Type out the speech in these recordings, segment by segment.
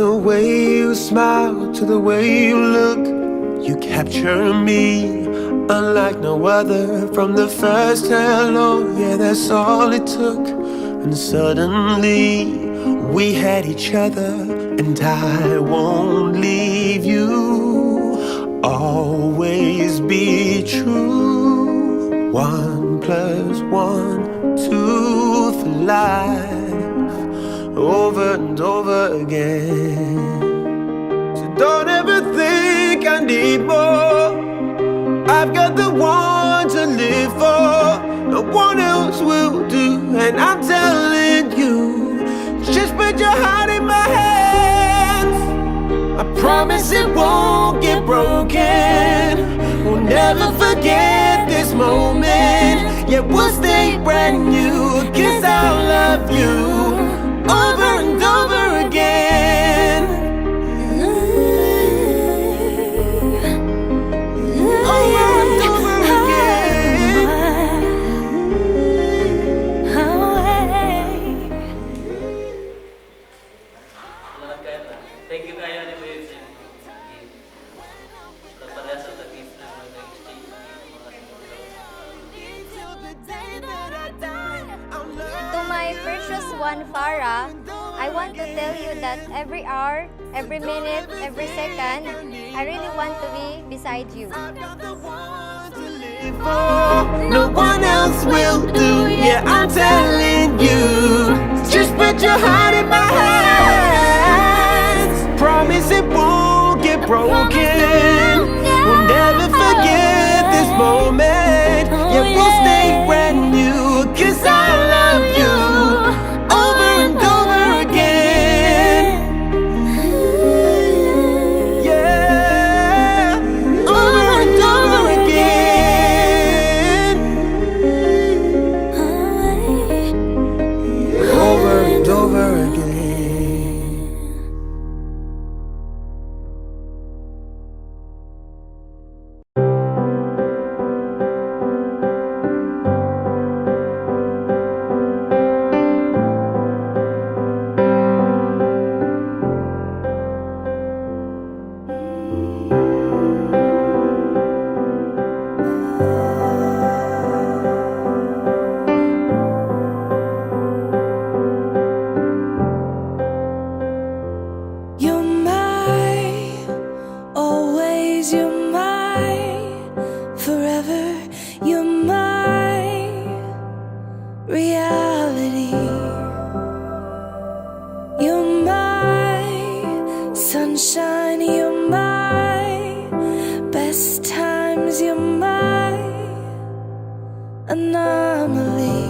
the way you smile to the way you look, you capture me unlike no other. From the first hello, yeah, that's all it took. And suddenly we had each other, and I won't leave you. Always be true. 1 + 1, 2 for life, over and over again. So don't ever think I need more. I've got the one to live for. No one else will do. And I'm telling you, just put your heart in my hands. I promise it won't get broken. We'll never forget this moment. Yeah, we'll stay brand new, 'cause I love you over and over again. Over and over again. Thank you kayo ni Wilson. Terpaksa tadi To my precious one, Farah, I want to tell you that every hour, every minute, every second, I really want to be beside you. No one else will do. Yeah, I'm telling you, just put your heart in my hands. Promise it won't get broken. We'll never forget this moment. Yeah, we'll stay brand new, 'cause I love you over and over again. Yeah, over and over again. Over and over again. You're my, always you're my, forever you're my reality. You're my sunshine, you're my best times, you're my anomaly.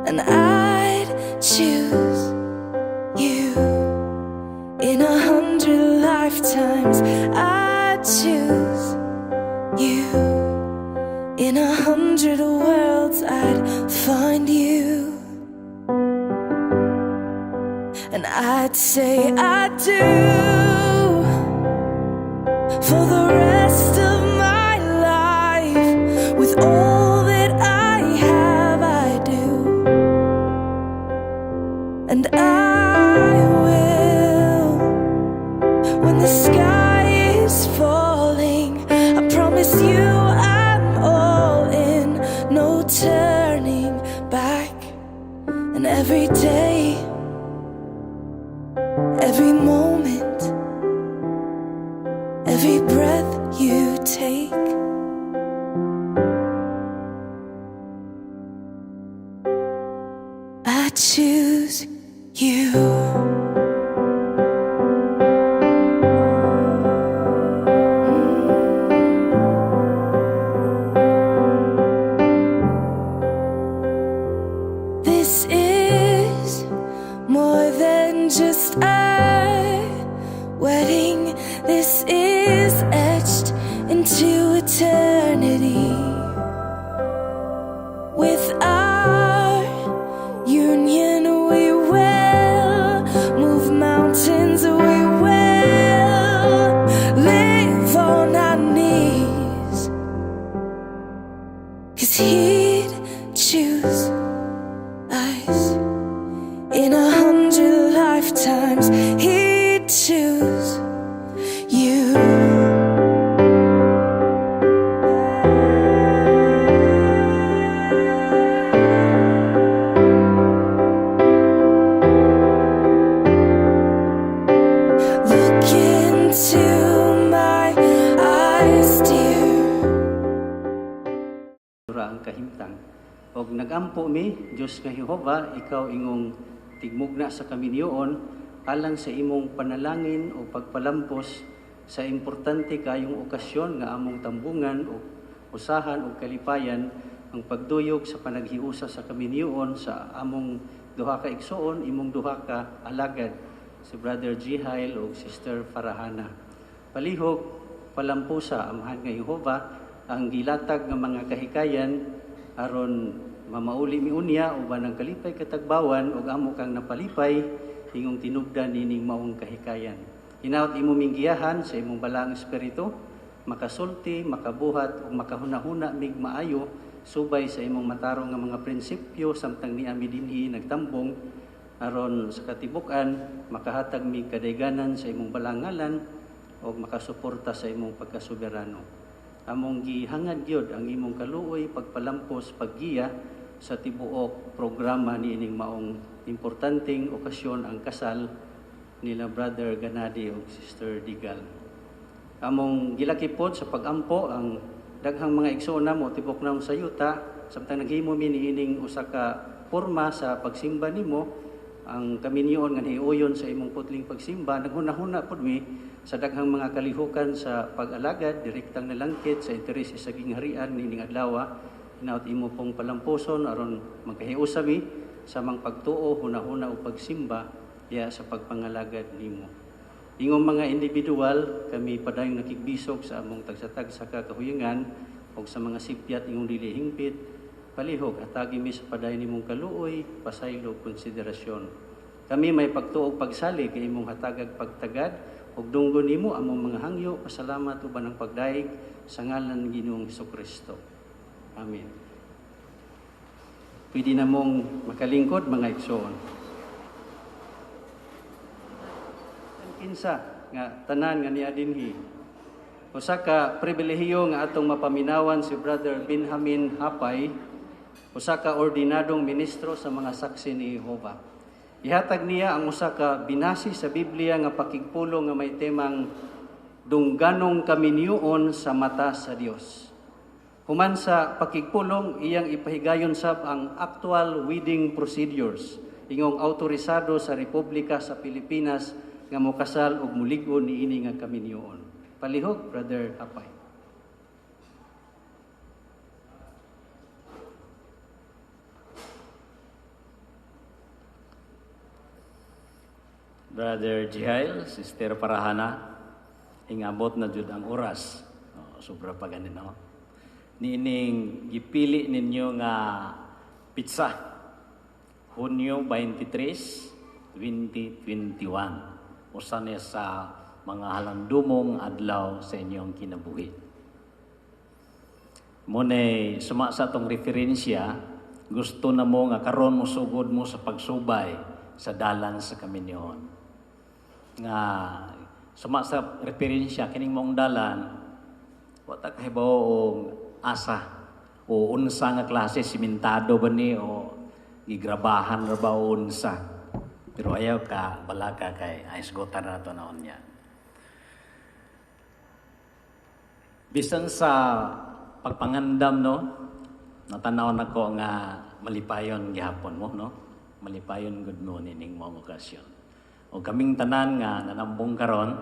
And I'd choose you in 100 lifetimes. I'd choose you in 100 worlds. I'd find you, and I'd say I do for the rest of my life. With all that I have, I do. And I will, when the sky is falling, I promise you I'm all in, no turning back. And every day, every moment, every breath you take, I choose you. This is more than just a wedding. This is etched into eternity. With our union, we will move mountains. We will live on our knees. 'Cause he'd choose us in 100 lives. Og nagampo mi, Diyos nga Jehova, ikaw ingong tigmugna sa kaminyoon, alang sa imong panalangin o pagpalampos sa importante kayong okasyon nga among tambungan o usahan o kalipayan ang pagduyog sa panaghiusa sa kaminyoon sa among duha ka igsoon, imong duha ka alagad, si Brother Jihail o Sister Farahana. Palihog, palampusa, amahan nga Jehova, ang gilatag nga mga kahikayan aron mamauli miunya o banang kalipay katagbawan o amo kang napalipay ingong tinubdan nining maong kahikayan. Hinaut imo minggiyahan sa imong balang espiritu, makasulti, makabuhat ug makahunahuna mig maayo subay sa imong matarong nga mga prinsipyo samtang niami dinhi nagtambong aron sa katibukan makahatag mig kadayganan sa imong balangalan ug makasuporta sa imong pagkasoberano. Among gihangad gyud ang imong kaluoy pagpalampos paggiya sa tibuok programa niining maong importanteng okasyon ang kasal nila Brother Ganadi ug Sister Digal. Among gilakipod sa pagampo ang daghang mga igsoon mo tibok na sa yuta samtang naghimo mi niining usa ka porma sa pagsimba nimo ang kaminyoon nga hiuyon sa imong putling pagsimba naghunahuna pud mi sa daghang mga kalihukan sa pag-alagad direktang nalangkit sa interes sa gingharian niining adlaw. Hinaut imo pong palampuson aron magkahiusa mi sa mga pagtuo hunahuna o pagsimba ya sa pagpangalagad nimo. Ingong mga individual kami padayong nakigbisog sa among tagsatag sa kakahuyangan o sa mga sipyat ingong dili hingpit palihog atagi mi sa padayon nimong kaluoy pasaylo konsiderasyon. Kami may pagtuo og pagsali kay imong hatagag pagtagad ug dunggon nimo among mga hangyo pasalamat uban ang pagdaig sa ngalan ng Ginoong Hesukristo. Amen. Pwede na mong makalingkod mga igsoon. Kinsa nga tanan nga niya dinhi. Usa ka pribilehiyo nga atong mapaminawan si Brother Benjamin Hapay, usa ka ordinadong ministro sa mga saksi ni Jehova. Ihatag niya ang usa ka binasi sa Biblia nga pakigpulo nga may temang dungganong kaminyoon sa mata sa Dios. Human sa pakigpulong, iyang ipahigayon sab ang actual wedding procedures, ingong autorisado sa Republika sa Pilipinas nga mokasal og mulig-on niini nga kaminyoon. Palihog, Brother Hapay. Brother Jihail, Sister Farahana, ingabot na jud ang oras. Sobra pa ganin no. Niining gipili ninyo nga pizza Hunyo 23, 2021. Usa niya sa mga halandumong adlaw sa inyong kinabuhi. Muna suma sa tong referensya, gusto na mo nga karon mo sugod mo sa pagsubay sa dalan sa kaminyoon. Nga suma sa referensya kining mong dalan, wata kahibaw og asa o unsa nga klase simentado ba ni o gigrabahan ra ba o unsa. Pero ayaw ka balaka kay aisgotan na to naon niya. Bisan sa pagpangandam no, natanaw nako nga malipayon gihapon mo no. Malipayon gud mo nining mga okasyon. O kaming tanan nga nanambong karon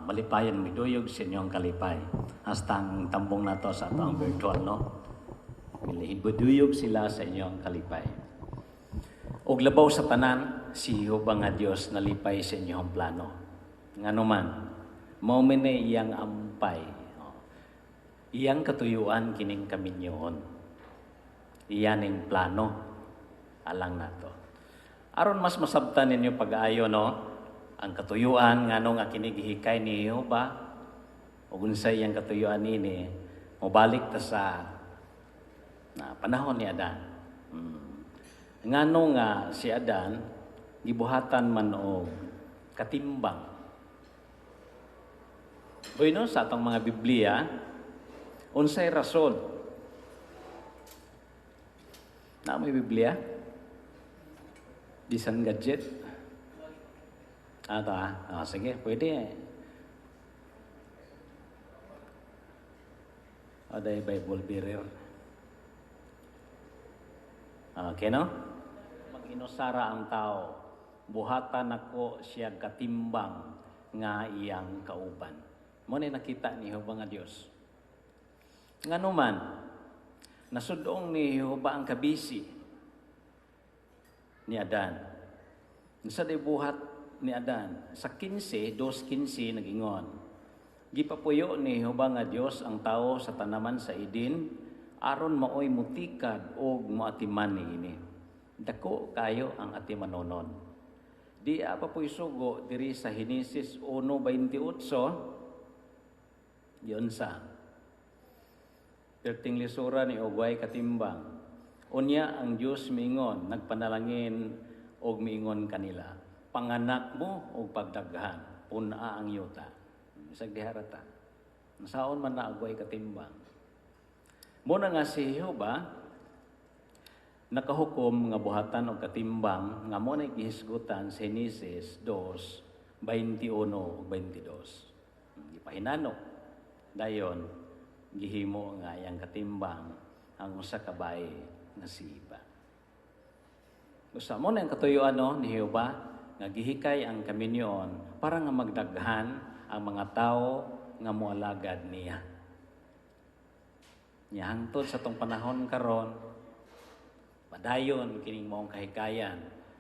malipayon miduyog sa inyong kalipay. Hasta ang tambong na to sa atong virtual no. Ibuduyog sila sa inyong kalipay. Og labaw sa tanan, si Jehova nga Dios nalipay sa inyong plano. Nganuman, mao man iyang ampay. Iyang katuyuan kining kaminyoon. Iyaning plano alang nato. Aron mas masabtan ninyo pag-ayo no, ang katuyuan ngano nga kinigihikay ni Jehova ug unsa iyang katuyuan ini mobalik ta sa panahon ni Adan. Ngano nga si Adan gibuhatan man og katimbang. Bueno, sa atong mga Biblia, unsay rason? Na may Biblia? Bisan gadget? Sige, pwede. Aday Bible bearer. Okay, no? Mag-inusara ang tao, buhatan ako siya katimbang nga iyang kauban. Mo ni nakita ni Jehova nga Dios. Nganuman, nasudong ni Jehova ang kabisi ni Adan. Sa buhat ni Adan, sa 15, 2:15 nag-ingon. Gipapuyo ni Jehova nga Dios ang tao sa tanaman sa Eden, aron maoy mutikad og moatiman niini. Dako kayo ang atimanonon. Di apa po'y sugo diri sa Henesis 1:28, yun sa perting lisura ni Ogway katimbang. Unya ang Diyos miingon, nagpanalangin og miingon kanila, panganak mo og pagdaghan, puna ang yuta. Isag diharata. Nasaon man na Ogway katimbang. Muna nga si Jehova, nakahukom nga buhatan o katimbang nga mo na gihisgutan sa Henesis 2:21 o 22. Gipahinano. Dayon, gihimo nga iyang katimbang ang usa ka bayi nga si Iba. Usa mo na ang katuyuan ni Jehova nga gihikay ang kaminyon para nga magdaghan ang mga tao nga moalagad niya. Nya hangtod sa tong panahon karon, padayon kining maong kahikayan,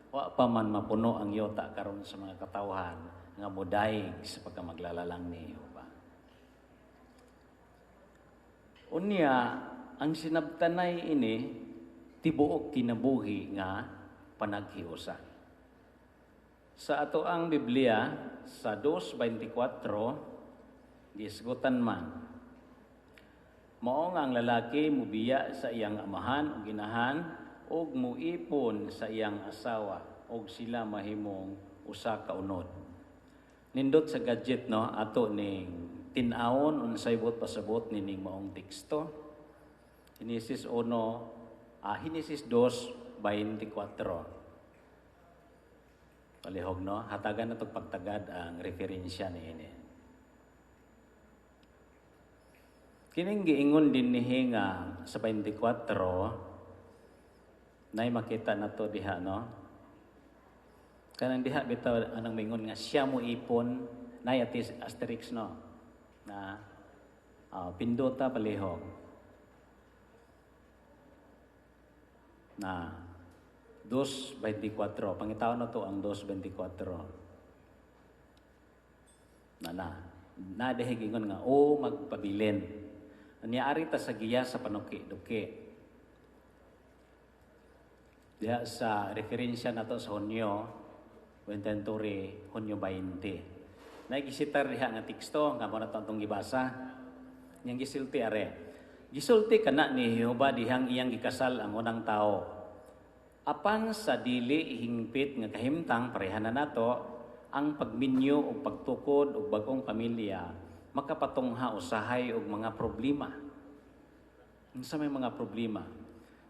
wa pa man mapuno ang yota karon sa mga katawhan nga modaig sa pagkamaglalalang ni Jehova. Unya, ang sinabtanay ini tibuok kinabuhi nga panaghiusa. Sa ato ang Biblia sa 2:24 giisgutan man, mao nga ang lalaki mubiya sa iyang amahan o ginahan ug muipon sa iyang asawa ug sila mahimong usa ka unod. Nindot sa gadget ato ning tin-awon unsay bot pasabot nining maong teksto. Henesis 2:24. Palihog hatagan natog pagtagad ang referensya niini. Kining giingon din ni Hinga sa 24, nay makita nato diha kanang diha bitaw anang mingon nga siya mo ipon nay asterisk na pindota palihog na 2:24 pangitaw na to ang 2:24 na diha gingon nga magpabilin. Niyaari ta sa giya sa panuki-duki. Diya sa referensya na to sa Hunyo, Wententuri, Hunyo 20. Naigisitar diha nga teksto, nga mo na itong gibasa. Niyang gisulti are. Gisulti ka na ni Jehova dihang iyang gikasal ang unang tao. Apan sa dili ihingpit nga kahimtang parehanan nato, ang pagminyo o pagtukod o bagong pamilya, makapatungha usahay og mga problema. Unsa may mga problema?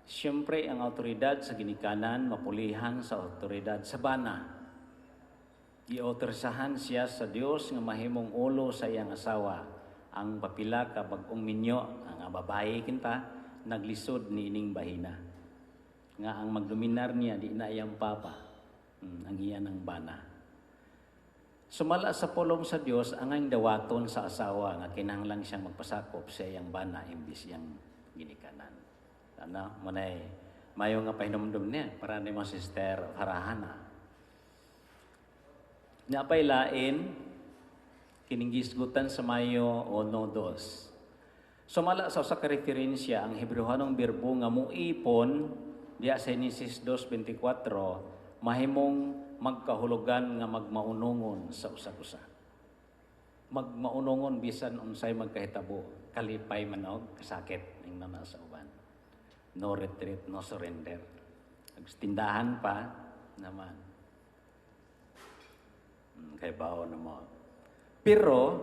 Siyempre ang awtoridad sa ginikanan mapulihan sa awtoridad sa bana. Giautorisahan siya sa Dios nga mahimong ulo sa iyang asawa. Ang papila ka bag-ong minyo ang babae kinta naglisod ni ining bahina. Nga ang magdominar niya di na iyang papa. Ang iyan ang bana. Sumala sa pulong sa Dios ang dawaton sa asawa nga kinahanglan siyang magpasakop sa iyang bana imbis iyang ginikanan. Manay mayo nga pahinumdum niya para ni mo sister Harahana. Napay lain kining gisgutan sa Mayo 1:2. Sumala sa usa ka referensya ang Hebrewanong berbo nga muipon diya sa Henesis 2:24 mahimong magkahulugan nga magmaunungon sa usa-usa. Magmaunungon bisan unsay magkahitabo, kalipay man og kasakit ning nana sa uban. No retreat, no surrender. Tindahan pa naman. Kay bao na mo. Pero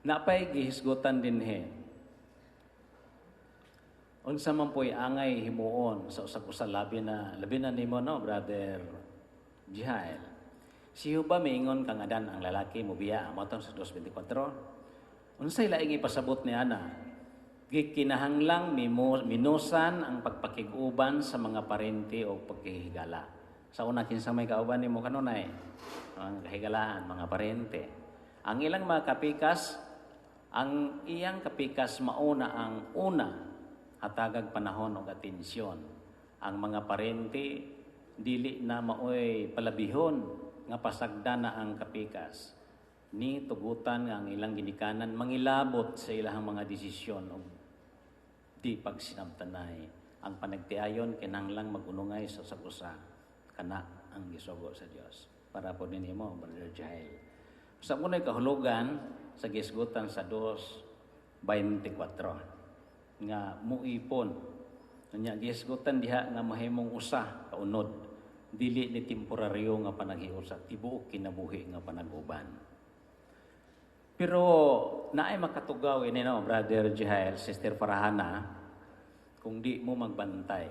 napay gihisgutan dinhi. Unsa man po'y angay himuon sa usa-usa labi na nimo brother Jihael. Si Jehova miingon kang Adan ang lalaki mubiya mo sa 2:24. Unsay laing ipasabot ni ana? gikinahanglang minusan ang pagpakiguban sa mga parente o pagkihigala. Sa una kinsa may kauban nimo kanunay, ang kahigalaan mga parente. Ang ilang mga kapikas, ang iyang kapikas mauna ang una hatagag panahon o atensyon. Ang mga parente dili na maoy palabihon nga pasagda na ang kapikas. Ni tugutan nga ang ilang ginikanan mangilabot sa ilang mga desisyon o di pagsinabtanay. Ang panagtiayon kinahanglang magunungay sa usa kana ang gisugo sa Dios. Para po ninyo Brother Jael. Sa unay kahulugan sa gisgutan sa 2:24 nga muipon. Nya gisgutan diha nga mahimong usa kaunod dili ni temporaryo nga panaghiusa tibuok kinabuhi nga panaguban. Pero naay makatugaw ini no Brother Jael, Sister Farahana, kung di mo magbantay.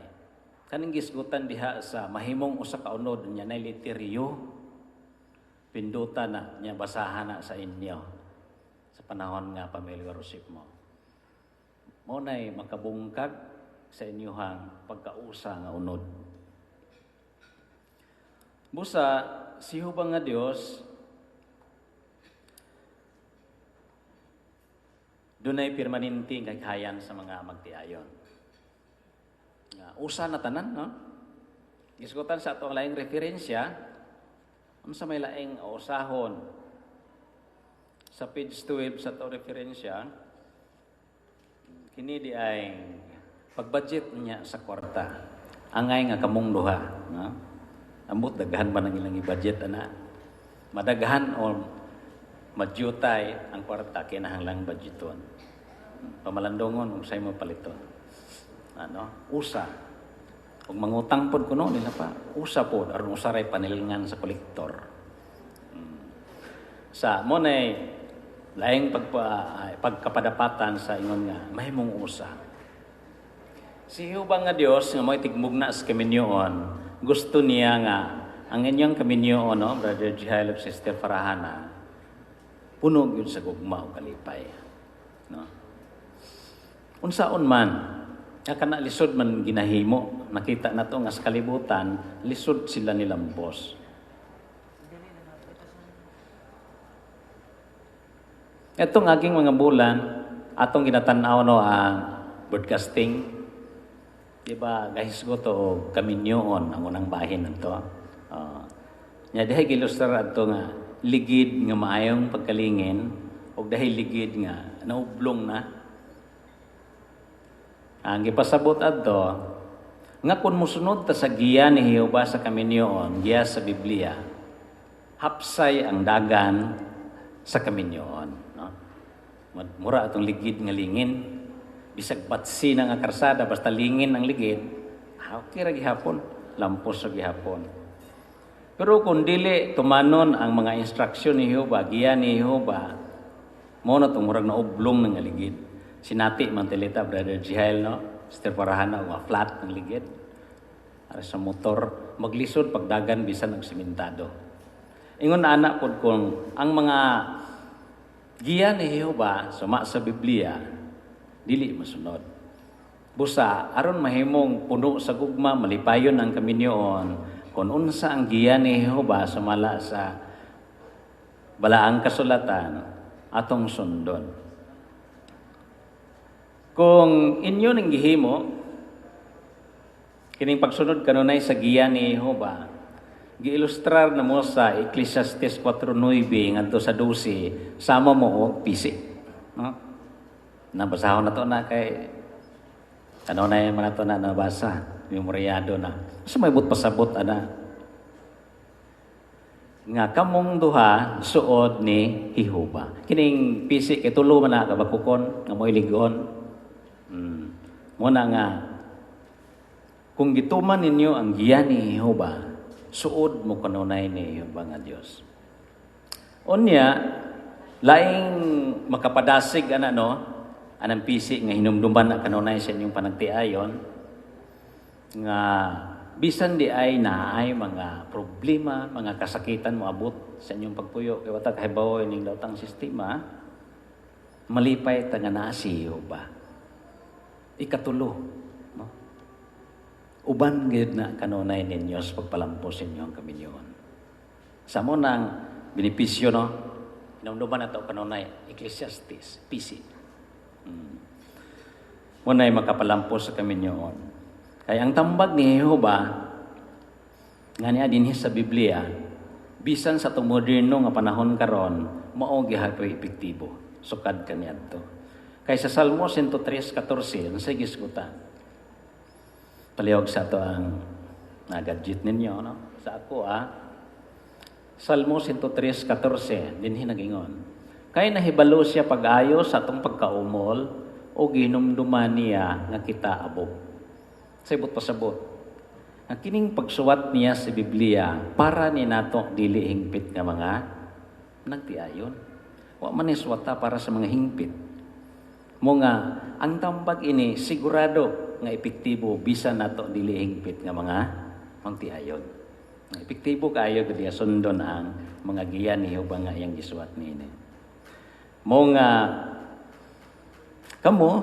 Kaning gisgutan diha sa mahimong usa ka unod nya nay literyo. Pinduta na nya basahan na sa inyo sa panahon nga pamilya worship mo. Mo nay makabungkag sa inyohang pagkausa nga unod. Busa si hubang nga Dios dunay permanente nga kahayan sa mga magtiayon. Usa na tanan, no? Gisgutan sa atong laing referensya, sa may laing usahon. Sa page 12 sa atong referensya, kini di ay pagbudget niya sa kwarta. Angay nga kamong duha, no? Ambot daghan ba nang ilang i-budget ana? Madaghan o madyutay ang kwarta kinahanglang budgeton. Pamalandongon ug say mo paliton. Usa. Ug mangutang pod kuno nila pa. Usa pod aron usaray panilingan sa kolektor. Sa mo nay laing pagkapadapatan sa ingon nga mahimong usa. Si hubang nga Dios nga mo'y tigmugna sa kaminyoon, gusto niya nga ang inyong kaminyoon, no, Brother Jael, Sister Farahana, puno yun sa gugma o kalipay. No? Unsaon man, kana lisod man ginahimo, nakita na to nga sa kalibutan, lisod sila nilambos. Itong aking mga bulan, atong ginatanaw no ang broadcasting, diba, guys ko to kaminyoon ang unang bahin nito. Nya dahil gilustra ato nga ligid nga maayong pagkalingin o dahil ligid nga naublong na. Ang gipasabot adto nga kun mosunod ta sa giya ni Jehova sa kaminyoon, giya sa Biblia, hapsay ang dagan sa kaminyoon, no? Mura atong ligid nga lingin, bisag patsi na nga karsada basta lingin ang ligid, okay ra gihapon, lampos ra gihapon. Pero kung dili tumanon ang mga instruksyon ni Jehova, giya ni Jehova, mo na itong murag na oblong ng ligid. Sinati man tilita, Brother Jael, no? Sister Farahana, flat ng ligid. Para sa motor, maglisod pagdagan bisan ng simentado. Ingon na anak po kung ang mga giya ni Jehova, suma sa Biblia, dili masunod. Busa, aron mahimong puno sa gugma, malipayon ang kaminyoon, kung unsa ang giya ni Jehova sumala sa balaang kasulatan, atong sundon. Kung inyo ning gihimo, kining pagsunod kanunay sa giya ni Jehova, giilustrar na mo sa Ecclesiastes 4:9 ngadto sa 12, sama mo og pisi. No? Nabasahon na to na kay ano na yung mga to na nabasa, memoryado na. So may but pasabot ana. Nga kamong duha suod ni Jehova. Kining pisi kay tulo man na kabakukon nga moy ligon. Muna nga kung gituman ninyo ang giya ni Jehova, suod mo kanunay ni Jehova nga Dios. Unya laing makapadasig ana no, anang pisi nga hinumduman na kanunay sa inyong panagtiayon nga bisan di ay naay mga problema, mga kasakitan mo abot sa inyong pagpuyo kay wata kahibaw ning daotang sistema, malipay ta nga naa si Jehova. Ikatulo, no? Uban gid na kanunay ninyo sa pagpalampos ninyo ang kaminyoon. Sa mo nang benepisyo, no? Hinumduman na ito kanunay, Ecclesiastes, PC. Muna'y makapalampos sa kaminyoon. Kaya ang tambag ni Jehova, nga niya dinhi sa Biblia, bisan sa itong moderno nga panahon karon, mao gihapoy epektibo. Sukad kaniya ito. Kaya sa Salmo 103:14, sa gisgutan. Palihog sa ito ang gadget ninyo, no? Sa ako, Salmo 103:14, dinhi nagingon. Kaya nahibalo siya pag-ayo sa itong pagkaumol, o ginumduman niya nga kita abog. Sabot pasabot. Ang kining pagsuwat niya sa Biblia para ni nato dili hingpit nga mga nagtiayon. Wa man ni suwata para sa mga hingpit. Mo nga ang tambag ini sigurado nga epektibo bisan nato dili hingpit nga mga magtiayon. Nga epektibo kaayo gid sundon ang mga giya ni Jehova nga iyang gisuwat niini. Mo nga kamo,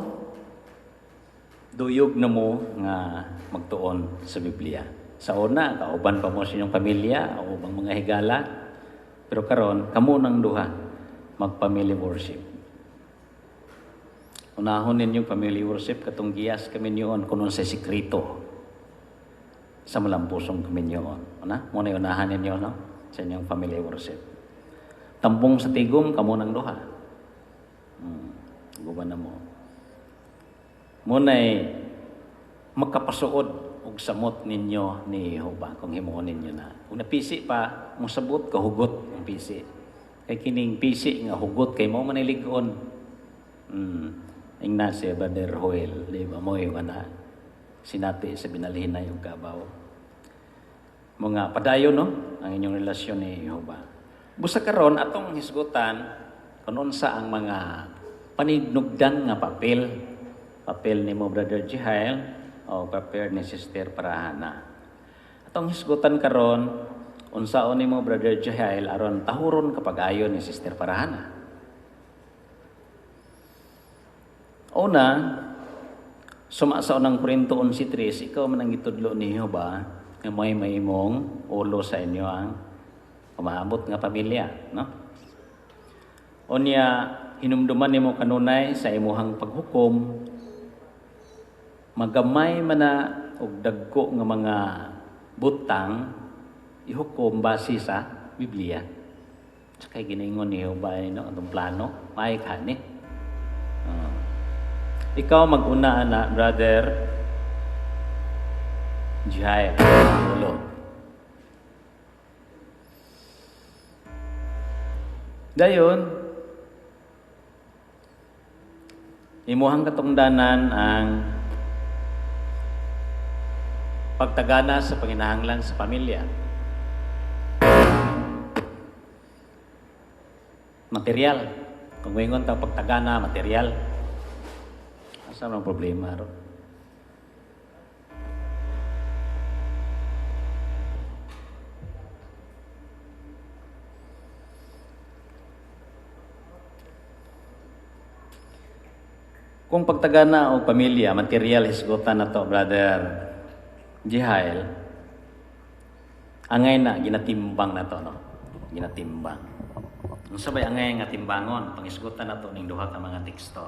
duyog na mo nga magtuon sa Biblia. Sa una, kauban pa mo sa inyong pamilya o bang mga higala. Pero karon, kamo nang duha, mag-family worship. Unahon ninyong family worship, katong giyas kami niyon kunon sa sikrito. Sa malampusong kami niyon. Muna unahan ninyo, no? Sa inyong family worship. Tambong sa tigom, kamo nang duha. Guban na mo. Muna'y magkapasuod og samot ninyo ni Jehova kung himuon ninyo na. Kung napisi pa, musabot kahugot ang pisi. Kay kining pisi nga hugot kay mo maniligon. Ingna si Brother Joel, di ba mo yung sinati sa binalhin na yung kabaw. Mga padayon, no? Ang inyong relasyon ni Jehova. Busa karon atong hisgutan kunon sa ang mga paninugdan nga papel ni mo Brother Jihael o papel ni Sister Parahana. Atong hisgutan karon unsaon ni mo Brother Jihael aron tahuron kapag ayon ni Sister Parahana. Una, sumasa unang Korinto 11:3, ikaw man ang gitudlo ni Jehova nga may maimong ulo sa inyo ang umaabot nga pamilya, no? Unya hinumduman nimo kanunay sa imuhang paghukom magamay man na og dagko nga mga butang ihukom base sa Biblia. Sa kay giningon ni Jehova no atong plano may kani. Ikaw mag-una na Brother Jai ulo. Dayon imuhang katungdanan ang pagtagana sa panginahanglan sa pamilya. Material. Kung maingon tang pagtagana, material. Asa ang problema ro? Kung pagtagana o pamilya, material hisgutan na to, Brother Jihael, angay na, ginatimbang na to, no? Ginatimbang. Ang sabay angay nga timbangon, pangisgutan na to ng duha ka mga teksto.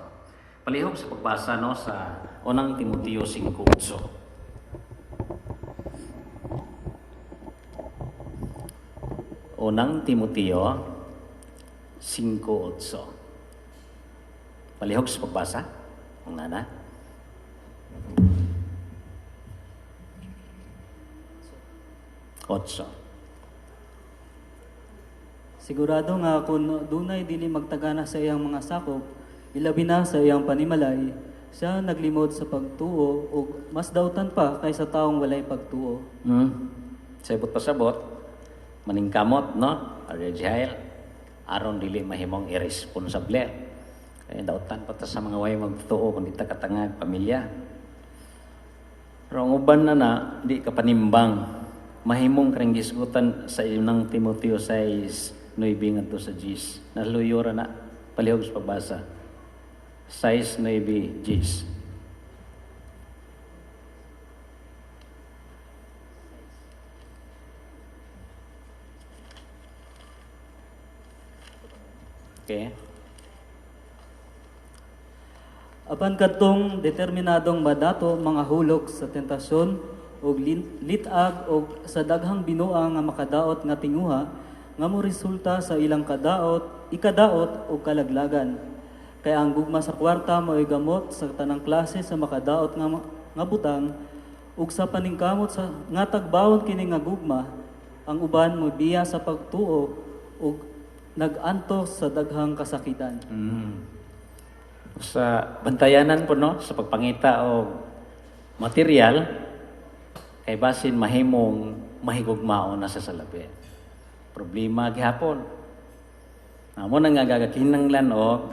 Palihog sa pagbasa, no, sa unang Timoteo 5:8. Unang Timoteo 5:8. Palihog sa pagbasa. Ang nana. Otso. Sigurado nga kung dunay dili magtagana sa iyang mga sakop, ilabi na sa iyang panimalay, siya naglimod sa pagtuo o mas dautan pa kaysa taong walay pagtuo. Sabot pasabot, maningkamot, no? Arjel, aron dili mahimong irresponsable. Kaya dautan pa ta sa mga way magtuo kung di ta katangag pamilya. Pero ang uban na di ka panimbang. Mahimong karang gisgutan sa unang Timoteo 6:9 ngadto sa 10. Naluyura na palihog sa pagbasa. 6:9 10. Okay? Apan kadtong determinadong madato mga hulog sa tentasyon ug litag og sa daghang binuang nga makadaot nga tinguha nga mo resulta sa ilang ikadaot ug kalaglagan. Kaya ang gugma sa kwarta mo'y gamot sa tanang klase sa makadaot nga butang ug sa paningkamot sa nga tagbawon kini nga gugma ang uban mo biya sa pagtuo ug nag-anto sa daghang kasakitan. Sa bantayanan po no, sa pagpangita o material, kay basin mahimong mahigugmao na sa salapi. Problema gihapon. Amo nang gagakinanglan o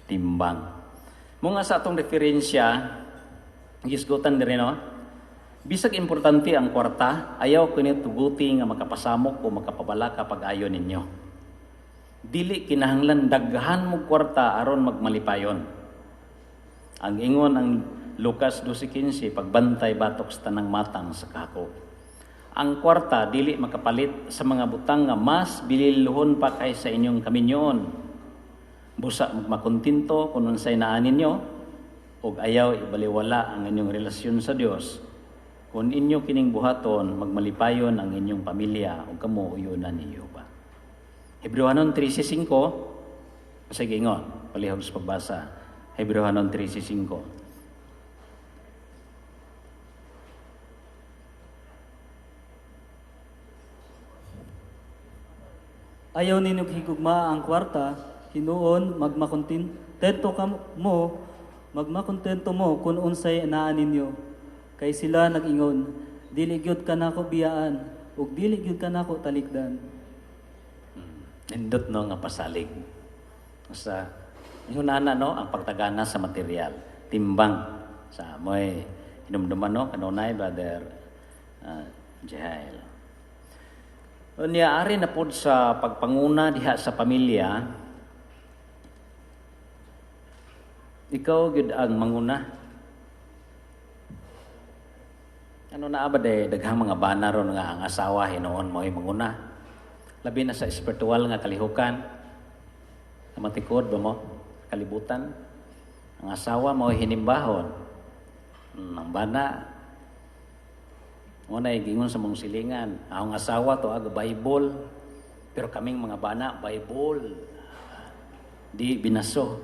timbang. Mga sa atong referensya, gisgutan diri no, bisag importante ang kwarta, ayaw kini tuguti nga makapasamok o makapabala kapag ayon ninyo. Dili kinahanglan daghan mo kwarta aron magmalipayon. Ang ingon ang Lucas 12:15, pagbantay batok sa tanang matang sa kako. Ang kwarta dili makapalit sa mga butang nga mas bililuhon pa kaysa inyong kaminyoon. Busa makontinto kung unsay naa ninyo ug ayaw ibaliwala ang inyong relasyon sa Dios. Kung inyo kining buhaton magmalipayon ang inyong pamilya ug kamo uyunan niyo ba. Hebrewanon 13:5, sige ingon, palihog sa pagbasa. Hebrewanon 13:5. Ayaw ninyo higugma ang kwarta, hinuon magmakontento mo kung unsay anaan ninyo. Kay sila nag-ingon, dili gyud kanako biyaan ug dili gyud kanako talikdan. Nindot no nga pasalig. Sa ingunana no ang pagtagana sa material, timbang sa moy hinumduman no kanunay brother Jael. Unya ari na pod sa pagpanguna diha sa pamilya. Ikaw gud ang manguna. Ano na ba daghang mga bana ron nga ang asawa hinuon mo'y manguna. Labi na sa espiritual nga kalihukan. Matikod ba mo? Kalibutan. Ang asawa mo hinimbahon. Ang bana. Muna gingon sa mong silingan. Ang asawa to Bible. Pero kaming mga bana, Bible. Di binaso.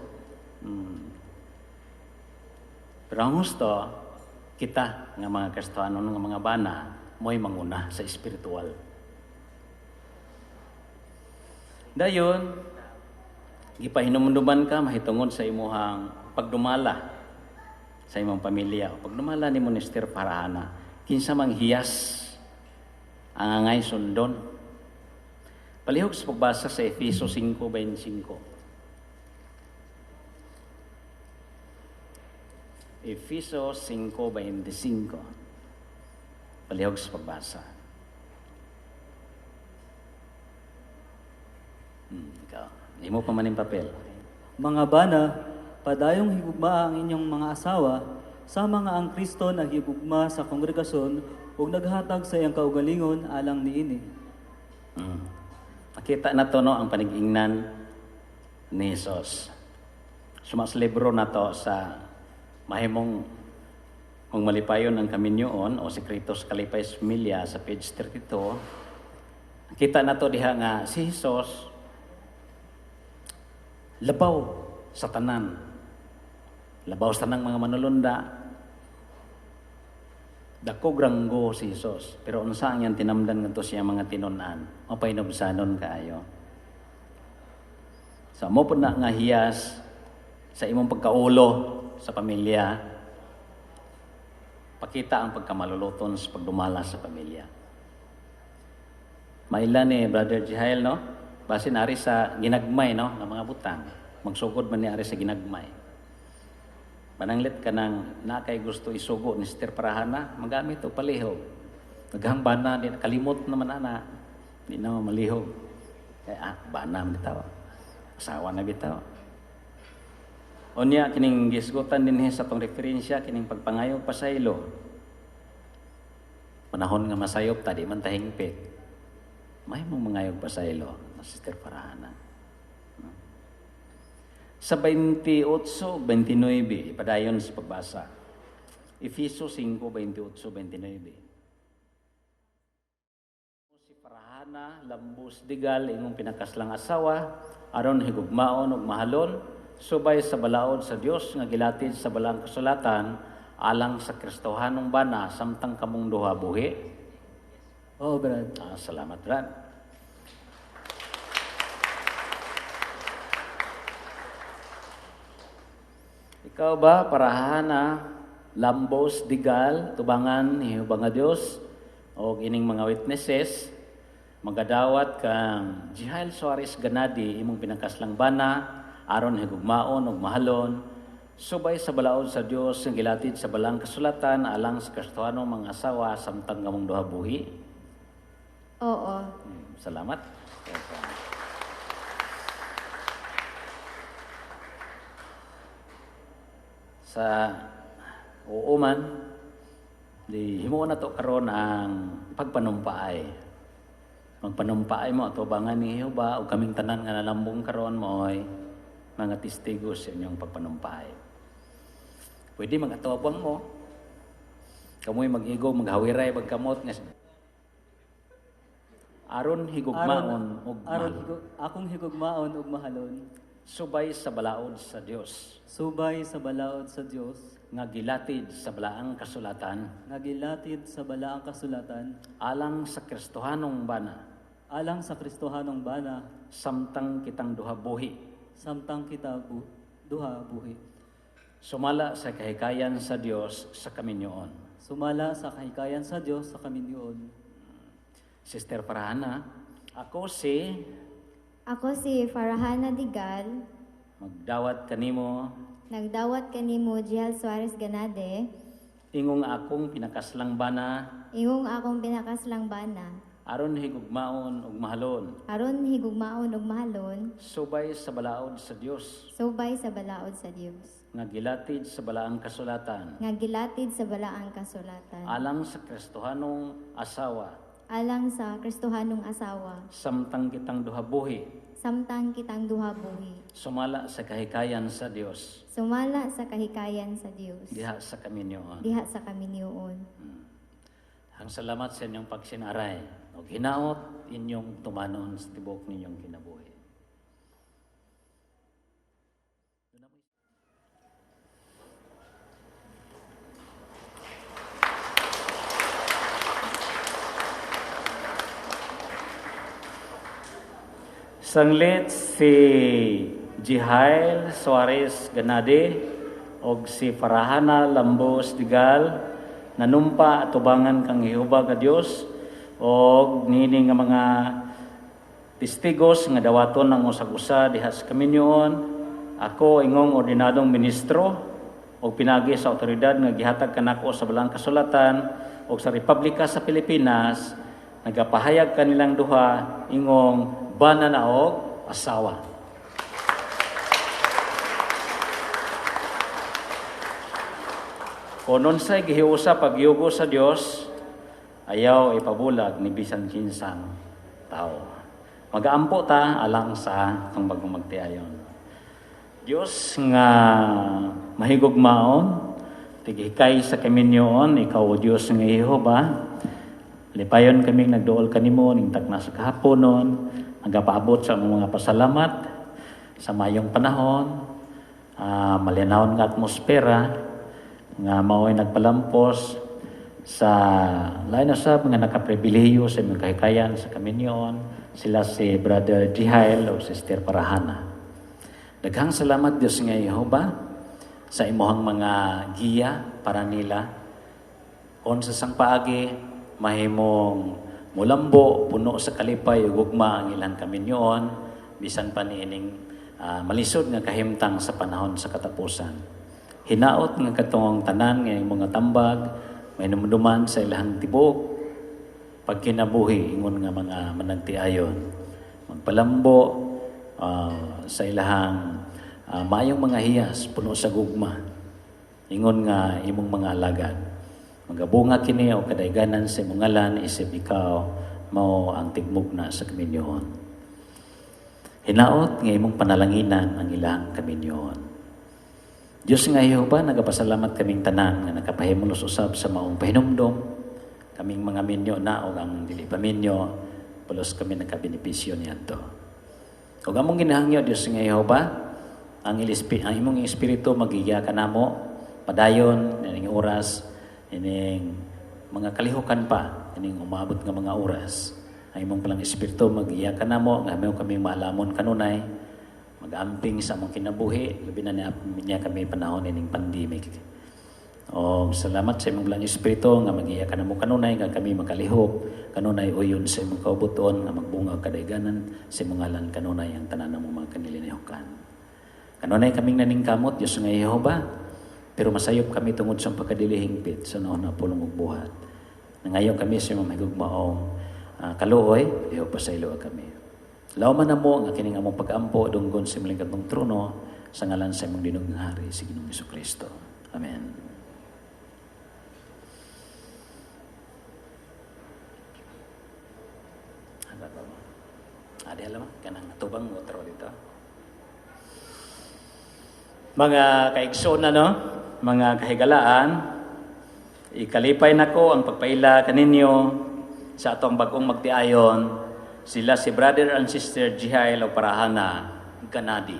Pero ang gusto, kita nga mga Kristohanon nga mga bana, mo'y manguna sa espiritual. Dayon, gipahinumduman ka mahitungod sa imuhang pagdumala sa imong pamilya. Pagdumala ni Minister Parahana, kinsa mang hiyas ang angay sundon. Palihog sa pagbasa sa Efeso 5:25. Efeso 5:25. Palihog sa pagbasa. Hindi mo pa maning papel. Mga bana, padayong higugma ang inyong mga asawa, sama nga ang Kristo naghigugma sa kongregasyon ug naghatag sa iyang kaugalingon alang niini. Nakita na to no ang panigingnan ni Jesus. Sumaslibro na to sa mahimong kung malipayon ang kaminyoon o Sekretos Kalipay sa Pamilya sa page 32. Nakita na to diha nga si Jesus labaw sa tanan. Labaw sa tanang mga manulunda. Dako granggo si Jesus. Pero unsa ang iyang tinamdan ngadto siya mga tinunan? Mapay nobsanon kaayo. Sa mo pud na nga hiyas sa imong pagkaulo sa pamilya. Pakita ang pagkamaluluton sa pagdumala sa pamilya. Maila ni Brother Jael no? Basin ari sa ginagmay no ng mga butang. Magsugod man ni ari sa ginagmay. Pananglit ka nang nakay gusto isugo ni Sister Parahana, magamit o palihog. Naghambana na din, kalimot naman ana. Di na malihog. Kaya bana man bitaw. Asawa na bitaw. Onya kining gisgutan din sa tong referensya kining pagpangayog pasaylo. Panahon nga masayop tadi man tahingpit. May mong mangayog pasaylo. Sister Parahana. Sa 28, 29, padayon sa pagbasa. Efesos 5, 28, 29. Si Farahana, lambos digal, imong pinakaslang asawa, aron higugmaon ug mahalon, subay sa balaod sa Dios nga gilatid sa balang kasulatan, alang sa Kristohanong bana, samtang kamong duha buhi. Oo, Brad. Salamat, Brad. Ikaw ba, Farahana, lambos digal, tubangan hihubang nga Dios, o ining mga witnesses, magadawat kang Jihael Suarez Ganadi, imong pinakaslang bana, aron higugmaon ug mahalon, subay sa balaod sa Dios nga gilatid sa balang kasulatan alang sa Kristohanong mga asawa samtang kamong duha buhi. Oo. Salamat. Sa oo man, di himo na to karon ang pagpanumpaay. Magpanumpaay mo ato bangan ni Jehova o kaming tanan nga nalambong karon mo'y mga testigo sa inyong pagpanumpaay. Pwede magatawang mo. Kamoy mag-igo, maghawiray, magkamot nga aron higugmaon ug Akong higugmaon ug mahalon, subay sa balaod sa Dios subay sa balaod sa Dios, nga gilatid sa balaang kasulatan nagilatid sa balaang kasulatan, alang sa Kristohanong bana alang sa Kristohanong bana, samtang kitang duha buhi, samtang kita duha buhi. sumala sa kahikayan sa Dios sa kaminyoon. Sumala sa kahikayan sa Dios sa kaminyoon. Sister Farahana, ako si Farahana Digal, magdawat kanimo nagdawat kanimo Jihael Suarez Ganade, ingong akong pinakaslang bana, ingong akong pinakaslang bana, aron higugmaon ug mahalon, aron higugmaon ug mahalon, subay sa balaod sa Dios subay sa balaod sa Dios, nga gilatid sa balaang kasulatan, nga gilatid sa balaang kasulatan, alang sa Kristohanong asawa, alang sa Kristohanong asawa, samtang kitang duha buhi, samtang kitang duha buhi, sumala sa kahikayan sa Dios sumala sa kahikayan sa Dios, diha sa kaminyoon. diha sa kaminyoon. Ang salamat sa inyong pagsinaray ug hinaot inyong tumanon sa tibok ninyong kinabuhi. Sanglit si Jihael Suarez Ganade og si Farahana Lambos Digal nanumpa at tubangan kang Jehova nga Dios og nini nga mga testigos nga dawaton ng usag-usa diha sa kaminyoon. Ako ingong ordinadong ministro og pinagi sa awtoridad nga gihatag kanako sa balang kasulatan og sa Republika sa Pilipinas, nagapahayag kanilang duha ingong bana na og asawa. Kunon sa'y gihiusa pagyugo sa Dios, ayaw ipabulag ni bisan kinsang tao. Magaampo ta alang sa kang bagong magtiayon. Dios nga mahigugmaon, tigikay sa kaminyoon, ikaw o Dios nga Jehova. Lipayon kaming nagduol kanimo ning takna sa kahaponon, nagapaabot sa mga pasalamat sa mayong panahon, malinawon nga atmosfera nga mao'y nagpalampos sa lain na sa mga nakapribilehiyo sa mga kahikayan sa kaminyoon, sila si Brother Jihael o Sister Farahana. Daghang salamat Dios nga Jehova sa imuhang mga giya para nila. On sa sang paagi, mahimong mulambo, puno sa kalipay, ugugma ang ilang kaminyoon, bisan pa niining malisod nga kahimtang sa panahon sa katapusan. Hinaot nga katungong tanan nga mga tambag, may namduman sa ilahang tibok, pagkinabuhi, ingon nga mga managtiayon. Magpalambo sa ilahang mayong mga hiyas, puno sa gugma, ingon nga imong mga alagad. Magabunga kini o kadayganan sa imong ngalan, isip ikaw, mao ang tigmugna sa kaminyoon. Hinaot nga imong panalanginan ang ilang kaminyoon. Diyos nga Jehova, nagapasalamat kaming tanan nga nakapahimulos usab sa maong pahinumdom. Kaming mga minyo na o ang dili pa minyo, pulos kami nakabenepisyo niyanto. O among ginahangyo, Diyos nga Jehova, ang imong espiritu magiya ka namo, padayon, ining oras, ining mga kalihukan pa, ining umabot nga mga oras. Ang imong palang espiritu magiya ka namo, nga may kami maalamon kanunay, mag-amping sa among kinabuhi, labi na niya kami panahon ining pandemic. O salamat sa imong palang espiritu nga magiya ka namo kanunay, nga kami makalihok, kanunay uyon sa imong kaubuton, nga magbunga kadayganan sa imong ngalan kanunay ang tanan ng mga kanilinahukan. Kanunay kaming naningkamot, Diyos nga Jehova, pero masayop kami tungod sa pagkadilihingpit sa noon na pulong ug buhat. Nangayo kami sa imong mahigugmaong kaluoy, Jehova sa ilo kami. Lauman na mo ang kining among pag-ampo dunggon sa imong katong trono sa ngalan sa imong dinong hari si Ginoong Jesucristo. Amen. Adi alam kanang tubang utro dito. Mga kaigsoon mga kahigalaan, ikalipay nako ang pagpaila kaninyo sa atong bagong magtiayon, sila si Brother and Sister Jihail o Parahana Ganadi.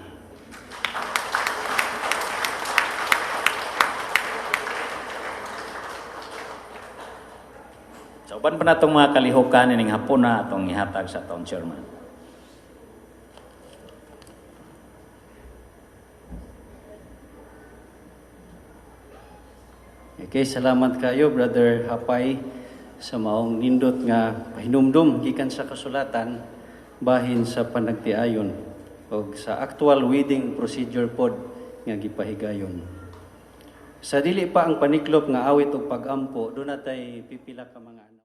Sa uban pa natong mga kalihukan, ining hapon na atong ihatag sa atong chairman. Okay, salamat kayo, Brother Hapay, sa maong nindot nga pahinumdum gikan sa kasulatan bahin sa panagtiayon o sa actual wedding procedure pod nga gipahigayon. Sa dili pa ang paniklop nga awit o pag-ampo, doon natay pipila ka mga anak.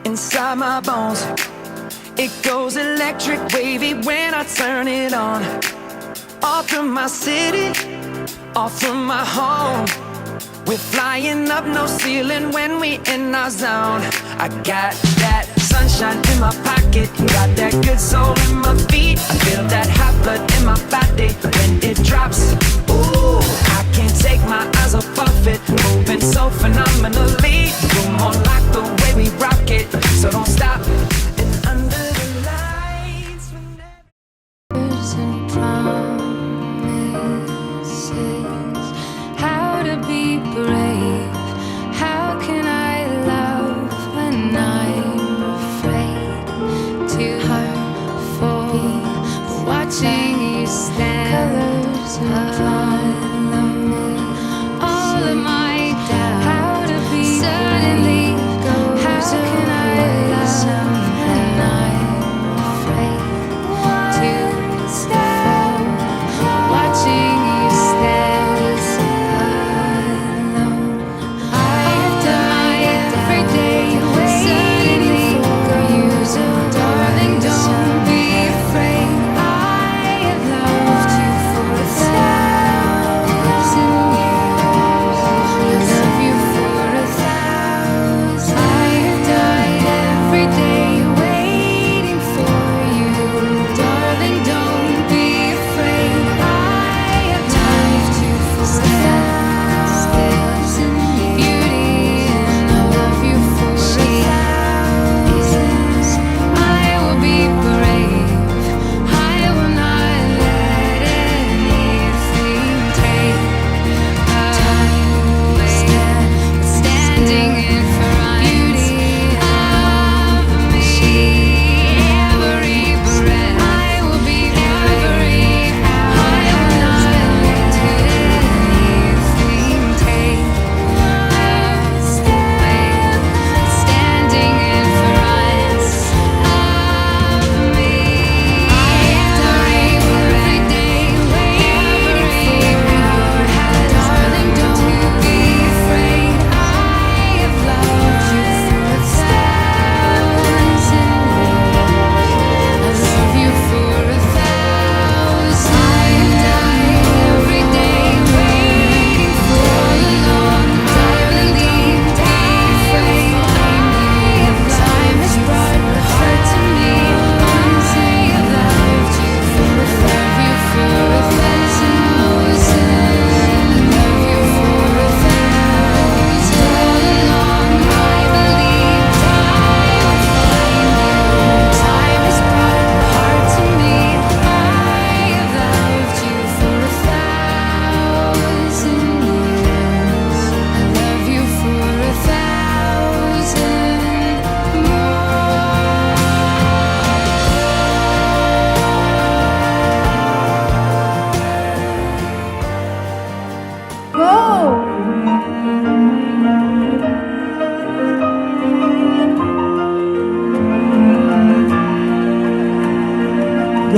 Inside my bones, it goes electric wavy when I turn it on. Off from my city, off from my home, we're flying up no ceiling when we in our zone. I got that sunshine in my pocket, got that good soul in my feet. I feel that hot blood in my body when it drops. Ooh, I can't take my eyes off of it, moving so phenomenally. You're more like the way we rock it, so don't stop. And under the lights, And promises how to be brave. How can I love when I'm afraid?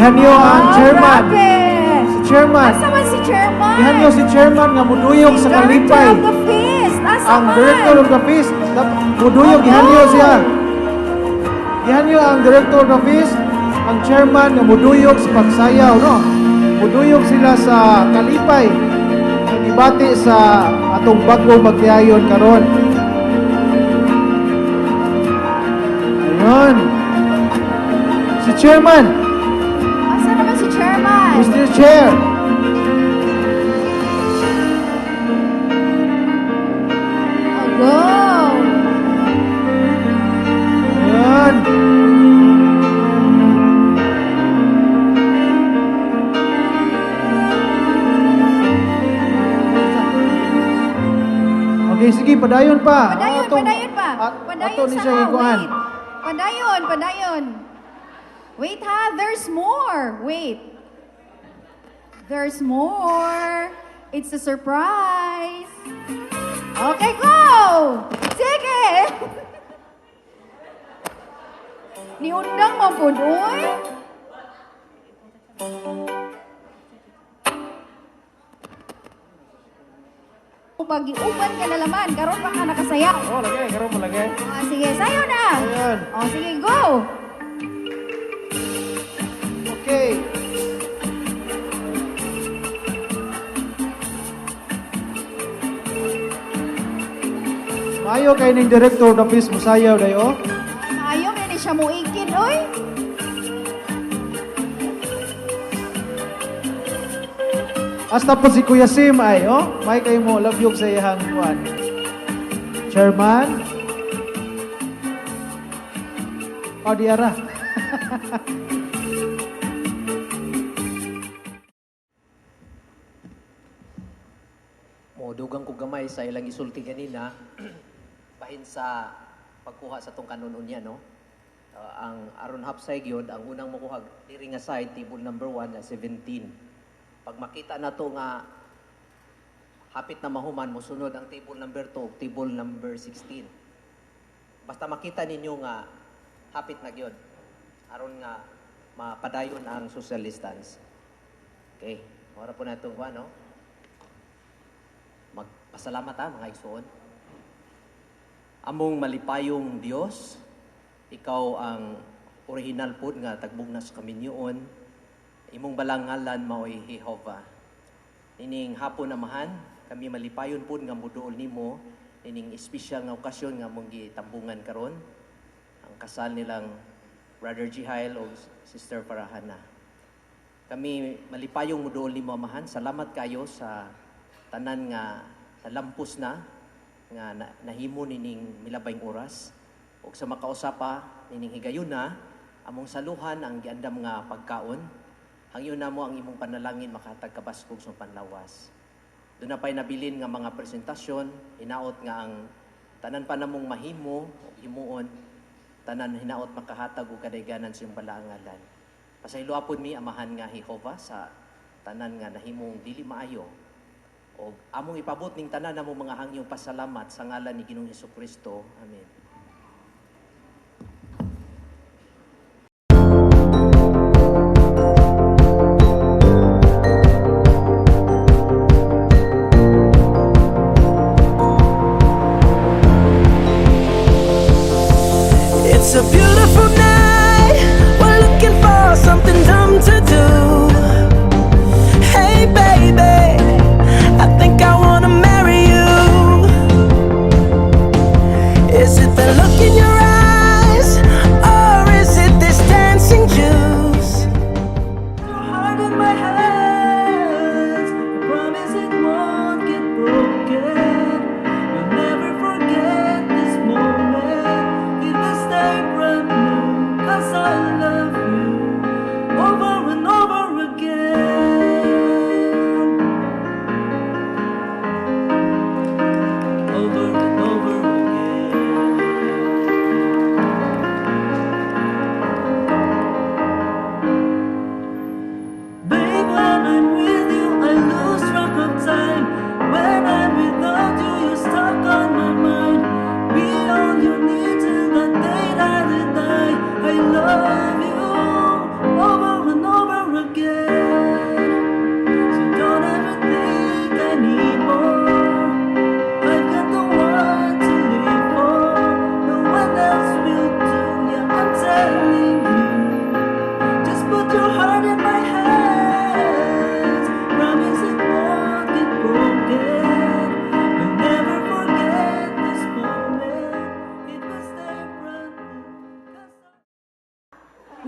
Gihanyo ang chairman. Grabe! Si chairman. Asa man si chairman? Gihanyo si chairman nga muduyog sa Director kalipay. of the feast. Asa Ang man? director of the feast. Muduyog, gihanyo siya. Gihanyo ang director of the feast. Ang chairman nga muduyog sa pagsayaw, no? Muduyog sila sa kalipay. Ibati sa atong bagong magtiayon karon. Ayun. Si chairman. Asa naman si chairman? Mr. Chair. Oh, go! Ayun. Okay, sige, padayon pa. Padayon, Atong- padayon pa. at- Padayon ato ni sa siya higuan. wait. Padayon, padayon. Wait ha, there's more. Wait. There's more. It's a surprise. Okay, go! Sige! Niundang mo po, oy. Pag-iuban ka na laman, karon pa ka nakasayaw. Oh, lagay, karon mo lagay. Sige, sayo na. Ayun. Sige, go. Okay. Mayo kay ning director of peace musayaw dayo. Ayaw na ni siya mo ikin, oy. Hasta po si Kuya Sim ay, oh. May kayo mo love you sa iyang kuan. Chairman. Oh, diara. Dugang ko gamay sa ilang isulti kanina bahin sa pagkuha sa tong kanunon niya, no? Ang aron hapsay gyud ang unang makuha diri nga side table number 1 na 17. Pag makita na to nga hapit na mahuman mosunod ang table number 2 ug table number 16. Basta makita ninyo nga hapit na gyud aron nga mapadayon ang social distance. Okay, ora po natong kuha, no? Magpasalamat ha, mga igsoon. Among malipayong Dios, ikaw ang original pod nga tagbog na sa kaminyoon. Imong balangalan maoy Jehova. Nining hapon namahan, kami malipayon pod nga muduol nimo nining espesyal nga okasyon nga mong gitambungan karon. Ang kasal nilang Brother Jihail o Sister Farahana. Kami malipayong muduol nimo amahan. Salamat kayo sa tanan nga nalampos na nga nahimo nining milabayng oras ug sa makausapa nining higayon na among saluhan ang giandam nga pagkaon hangyo na mo ang imong panalangin makatag kabaskog sa panlawas. Doon na pa'y nabilin nga mga presentasyon, hinaot nga ang tanan pa namong mahimo o himuon, tanan hinaot makahatag o kadayganan sa iyong balangalan. Pasaylo apod mi amahan nga Jehova sa tanan nga nahimong dili maayo o among ipabot ning tanan namong mga hangyong pasalamat sa ngalan ni Ginoong Hesukristo. Amen. It's a beautiful night. We're looking for something dumb to do. Hey, baby, I think I wanna marry you. Is it the look in your eyes, or is it this dancing juice? Your heart in my hands. I promise it won't get broken. You'll never forget this moment. It will stay brand new, 'cause I love you over and over again. Over and over again.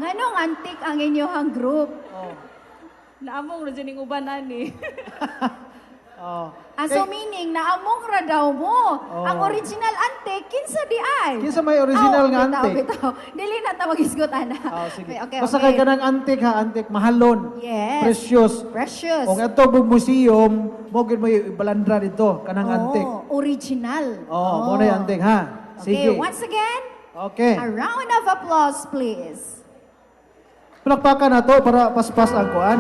Nganong antik ang inyong group? Oh. Naamong ra dyan uban ani. Oh. So meaning, naamong ra daw mo. Oh. Ang original antik, kinsa di ay? Kinsa may original nga bitaw, antik? bitaw. Dili na ta mag-isgot, ana. Oh, sige. Okay, Basta kay kanang antik ha, antik mahalon. Yes. Precious. Precious. Kung ito bug museum, mo gid mo ibalandra dito kanang antik. Original. Oh, mo na yung antik ha. Sige. Okay, once again, Okay. a round of applause, please. Palakpakan na to para paspas ang kuan.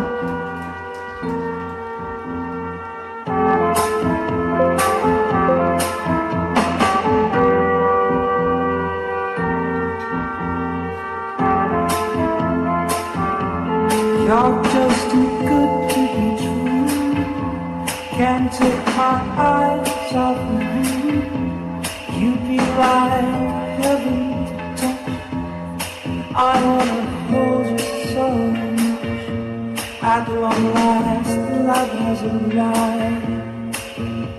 You're just too good to be true. Can't take my eyes off of you. You'd be like heaven to touch. I wanna hold you so much. At long last, love has arrived.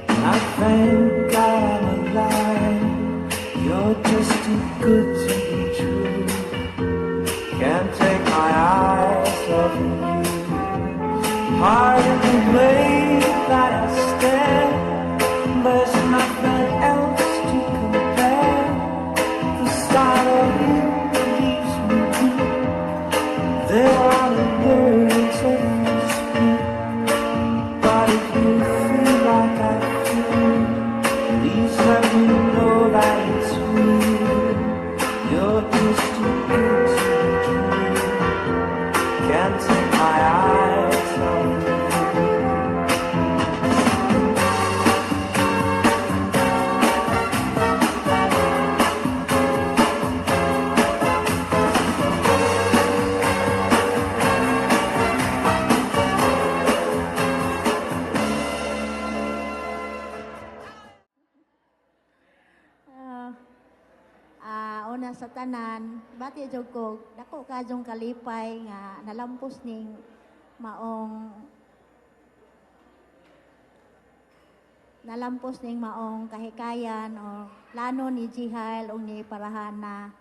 I thank God I'm alive. You're just too good to be true. Can't take my eyes off of you. Hard in the way that I stand, there's nothing else to compare. The sight of you leaves me weak. There are the words that you speak, but if you feel like I feel, please let me know that it's real. You're just too good to be true. Can't take my eyes off of you. Una sa tanan, bati jud ko, dako ka jong kalipay nga nalampos ning maong kahikayan o plano ni Jihail o ni Parahana.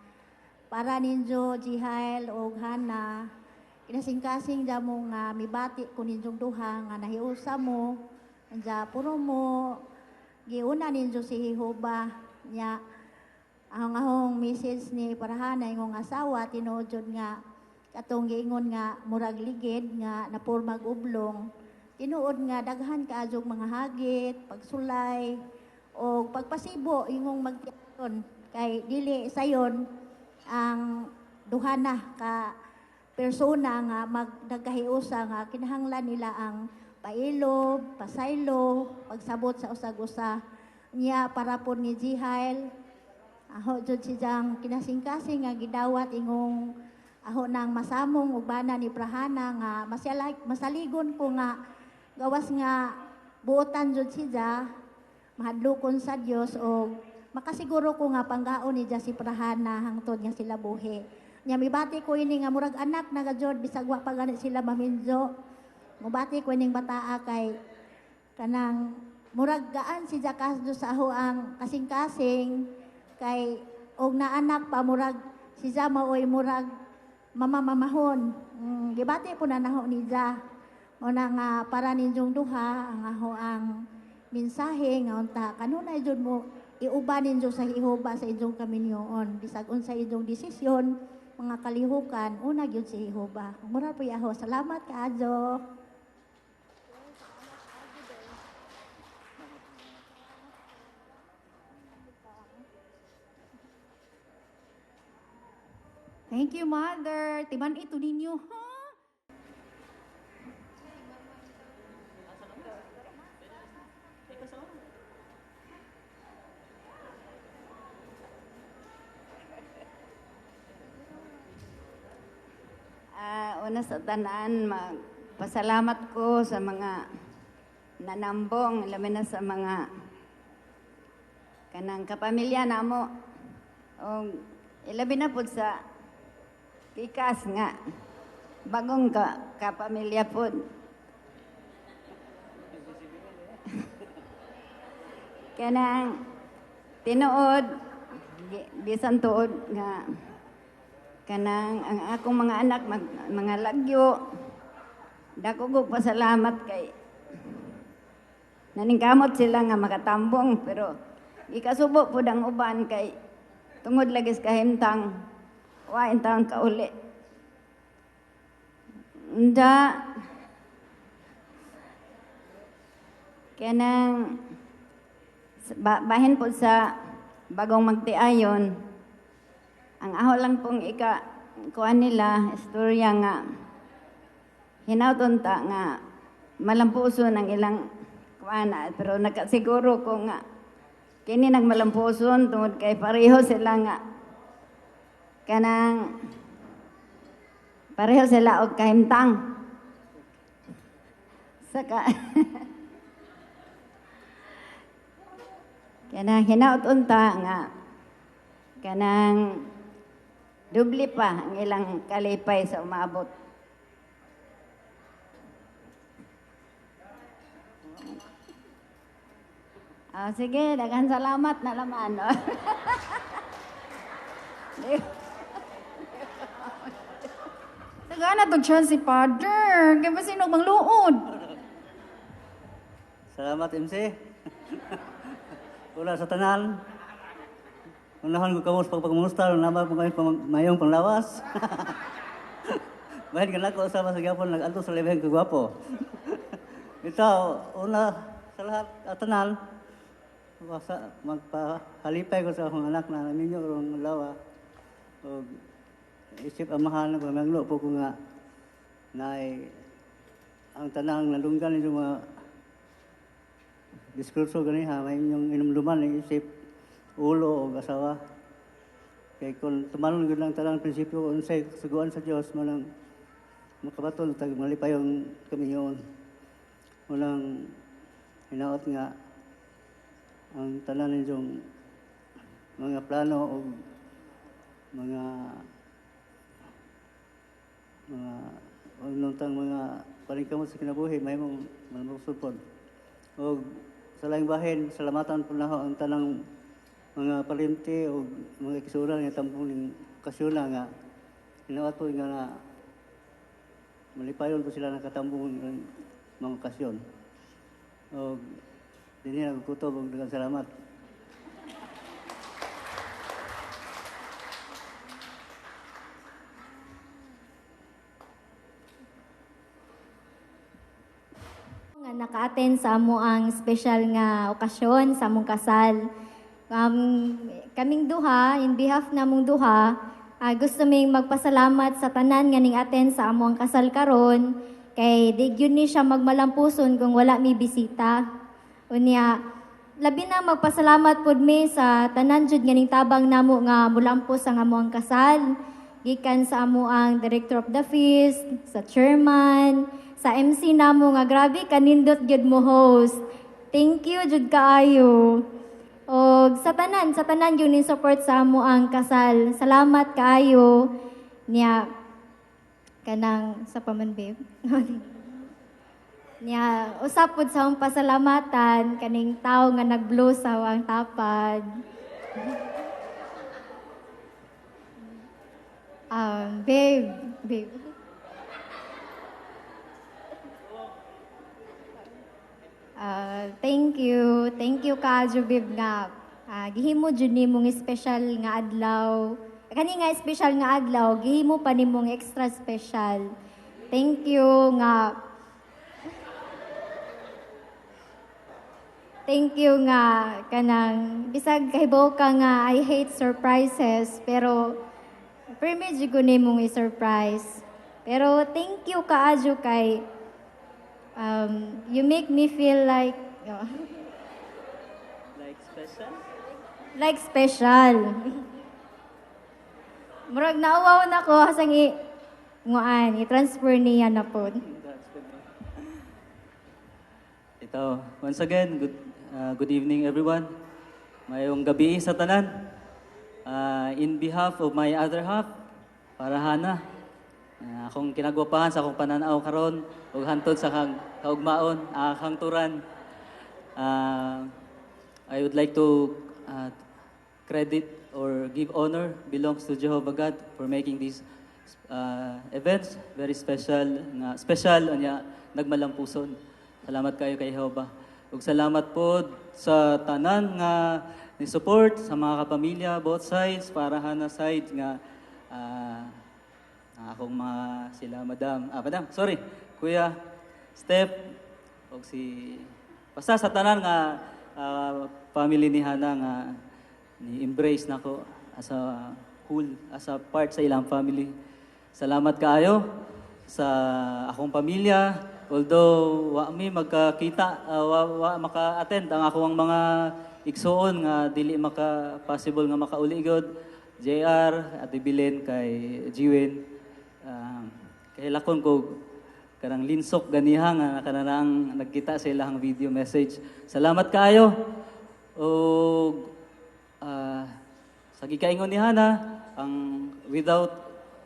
Para ninyo Jihail o Hana, kinasing-kasing dya mo nga mibati ko ninyong duha nga nahiusa mo, dya puro mo, giuna ninyo si Jehovah niya. Ahong message ni Parahana ingong asawa tinuod nga katong giingon nga murag ligid nga napurmag ublong. Tinuod nga daghan kaadjog mga hagit, pagsulay o pagpasibo ingong magtiyon kay dili sayon ang duhana ka persona nga nagkahiusa nga kinahanglan nila ang pailob, pasaylo, pagsabot sa usag-usa niya para po ni Jihail. Aho jud siyang kinasing-kasing nga gidawat ingong aho nang masamong ug bana ni Parahana nga masaligon ko nga gawas nga buotan jud siya mahadlokon sa Dios o makasiguro ko nga panggaon ni si Parahana hangtod nga sila buhi. Nya mibati ko ini nga murag anak na gajud bisag wa pa gani sila maminjo. Mubati ko ining bataa kay kanang murag gaan siya kasdo sa aho ang kasing-kasing kay og naanak pa murag siya maoy murag mamamamahon. Gibati po na naho niya. O na nga para ninyong duha ang aho ang mensahe nga unta kanunay jud mo iuban ninyo sa Jehova sa inyong kaminyoon bisag unsa inyong desisyon mga kalihukan una gyud si Jehova. Mura po yaho. Salamat kaadyo. Thank you, Mother. Timan ito ninyo, ha? Una sa tanan, pasalamat ko sa mga nanambong, lamin na sa mga kanang kapamilya namo. O ilabi na po sa pikas nga bagong kapamilya po. Kanang tinuod bisan tuod nga kanang ang akong mga anak mga lagyo. Dako ko pasalamat kay naningkamot sila nga makatambong pero ikasubo pud ang uban kay tungod lagi sa kahimtang wa intang kauli. Nda kanang bahin po sa bagong magtiayon ang aho lang pong kuan nila istorya nga hinauton ta nga malampuso ng ilang kuana pero nakasiguro ko nga kini nagmalampuson tungod kay pareho sila nga kanang pareho sila og kahimtang saka kanang hinauton ta nga kanang dubli pa ang ilang kalipay sa umabot. Sige, daghang salamat na naman. No? Nagana to chance si Father. Kaya ba sino bang luod? Salamat, MC. Wala sa tanan. Unahan ko kamos pagpagmusta, nama ko kayo mayong panglawas. Bahit ka na ko sama sa gyapon nag-alto sa lebeng kagwapo. Ito, una sa lahat at tanan, magpahalipay ko sa akong anak na naminyo rong lawa. O isip amahan na pamanglo po ko nga na ang tanang nalunggan yung mga diskurso ganiha, may yung inumduman ng isip ulo o asawa. Kaya kung tumalon ko lang talang prinsipyo unsay suguan sa Diyos, manang makabaton tag malipay yung kami yun. Unang hinaot nga ang tanan ninyong mga plano o mga nuntang mga palingkamot sa kinabuhi may mong manusupod. O sa laing bahin, salamatan po na ang tanang mga palinti o mga ikisura nga tampong ng kasyuna nga hinawat po nga malipayon po sila nakatambong ng mga kasyon. O din niya nagkutob og daghang salamat. Nga naka-attend sa amo ang special nga okasyon sa among kasal. Kaming duha, in behalf namong duha, gusto ming magpasalamat sa tanan nga ning-attend sa amo ang kasal karon kay di gyud ni siya magmalampuson kung wala mi bisita. Unya, labi na magpasalamat pud mi sa tanan jud nga ning tabang namo nga mulampos ang amo ang kasal. Gikan sa amo ang director of the feast, sa chairman, sa MC namo nga grabe kanindot gyud mo host. Thank you jud kaayo. Og sa tanan yun in support sa amo ang kasal. Salamat kaayo niya kanang sa paman babe. Niya usap pud sa akong pasalamatan kaning tao nga nag-blow sa ang tapad. Babe. Thank you kaadyo babe nga. Gihimo jud nimong special nga adlaw. Kani nga special nga adlaw, gihimo pa nimong extra special. Thank you nga. Thank you nga kanang bisag kahibaw ka nga I hate surprises pero privilege ko nimong i-surprise. Pero thank you kaadyo kay you make me feel like like special. Murag nauwaw na ko hasang i-transfer niya na po. Ito, once again, good evening everyone. Mayong gabi sa tanan. In behalf of my other half, para Hana, akong kinagwapahan sa akong pananaw karon ug hantod sa kaugmaon, akang turan. I would like to credit or give honor belongs to Jehovah God for making these events very special unya nagmalampuson. Salamat kayo kay Jehovah. Ug salamat po sa tanan nga ni support sa mga kapamilya both sides para hana side nga akong mga sila madam sorry kuya Steph ug si basta sa tanan nga family ni Hana nga ni embrace nako as a whole as a part sa ilang family. Salamat kaayo sa akong pamilya. Although wa mi magkakita, wa maka-attend ang akong mga igsuon nga dili maka-possible nga makauli gud. JR, Ate Bilen, kay Jiwen. Kay lakon ko karang linsok ganiha nga kanang nagkita sa ilang video message. Salamat kaayo. O sa gikaingon ni Hana, ang without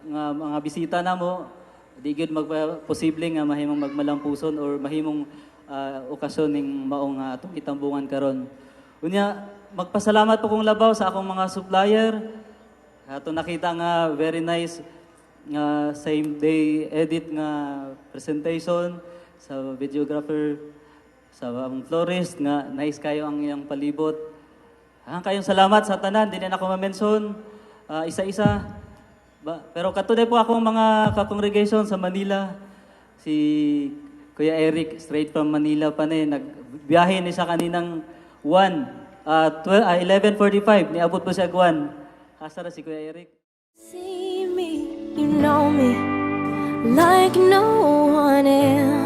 nga mga bisita namo di gid magposible nga mahimong magmalampuson or mahimong okasyon ning maong atong itambungan karon. Unya magpasalamat po kong labaw sa akong mga supplier. Ato nakita nga very nice nga same day edit nga presentation sa videographer sa ang florist nga nice kayo ang iyang palibot. Ang kayong salamat sa tanan, di na ako ma-mention isa-isa. Pero katuday po akong mga ka-congregation sa Manila. Si Kuya Eric, straight from Manila pa na nagbiyahe ni siya kaninang 11:45. Niabot po siya 1. Hasara si Kuya Eric. See me, you know me like no one else.